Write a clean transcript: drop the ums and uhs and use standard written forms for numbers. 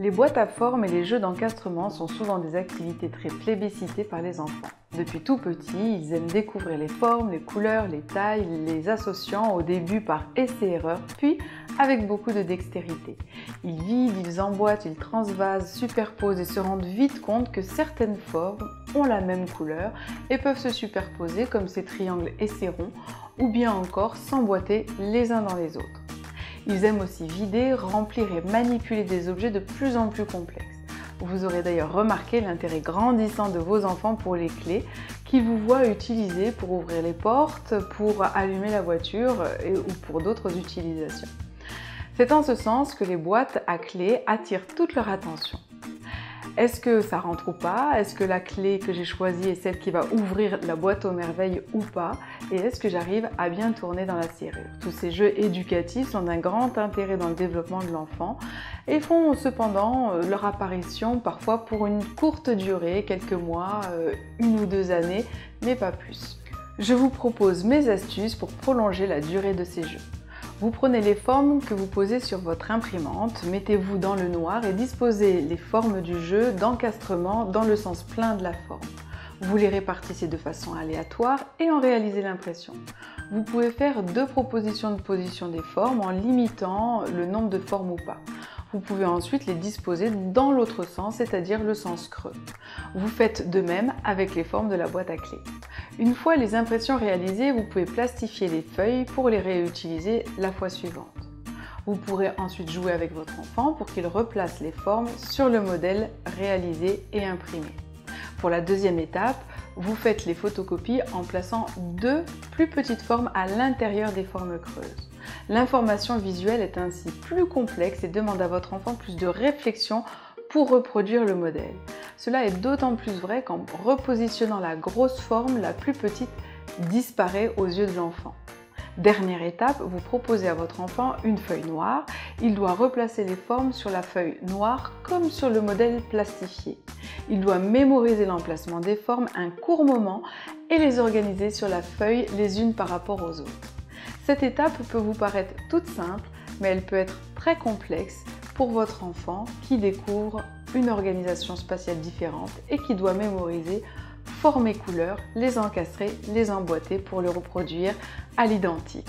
Les boîtes à formes et les jeux d'encastrement sont souvent des activités très plébiscitées par les enfants. Depuis tout petit, ils aiment découvrir les formes, les couleurs, les tailles, les associant au début par essai-erreur, puis avec beaucoup de dextérité. Ils vident, ils emboîtent, ils transvasent, superposent et se rendent vite compte que certaines formes ont la même couleur et peuvent se superposer comme ces triangles et ces ronds, ou bien encore s'emboîter les uns dans les autres. Ils aiment aussi vider, remplir et manipuler des objets de plus en plus complexes. Vous aurez d'ailleurs remarqué l'intérêt grandissant de vos enfants pour les clés qu'ils vous voient utiliser pour ouvrir les portes, pour allumer la voiture ou pour d'autres utilisations. C'est en ce sens que les boîtes à clés attirent toute leur attention. Est-ce que ça rentre ou pas? Est-ce que la clé que j'ai choisie est celle qui va ouvrir la boîte aux merveilles ou pas? Et est-ce que j'arrive à bien tourner dans la serrure? Tous ces jeux éducatifs sont d'un grand intérêt dans le développement de l'enfant et font cependant leur apparition parfois pour une courte durée, quelques mois, 1 ou 2 années, mais pas plus. Je vous propose mes astuces pour prolonger la durée de ces jeux. Vous prenez les formes que vous posez sur votre imprimante, mettez-vous dans le noir et disposez les formes du jeu d'encastrement dans le sens plein de la forme. Vous les répartissez de façon aléatoire et en réalisez l'impression. Vous pouvez faire 2 propositions de position des formes en limitant le nombre de formes ou pas. Vous pouvez ensuite les disposer dans l'autre sens, c'est-à-dire le sens creux. Vous faites de même avec les formes de la boîte à clés. Une fois les impressions réalisées, vous pouvez plastifier les feuilles pour les réutiliser la fois suivante. Vous pourrez ensuite jouer avec votre enfant pour qu'il replace les formes sur le modèle réalisé et imprimé. Pour la deuxième étape, vous faites les photocopies en plaçant 2 plus petites formes à l'intérieur des formes creuses. L'information visuelle est ainsi plus complexe et demande à votre enfant plus de réflexion pour reproduire le modèle. Cela est d'autant plus vrai qu'en repositionnant la grosse forme, la plus petite disparaît aux yeux de l'enfant. Dernière étape, vous proposez à votre enfant une feuille noire. Il doit replacer les formes sur la feuille noire comme sur le modèle plastifié. Il doit mémoriser l'emplacement des formes un court moment et les organiser sur la feuille les unes par rapport aux autres. Cette étape peut vous paraître toute simple, mais elle peut être très complexe pour votre enfant qui découvre une organisation spatiale différente et qui doit mémoriser formes et couleurs, les encastrer, les emboîter pour le reproduire à l'identique.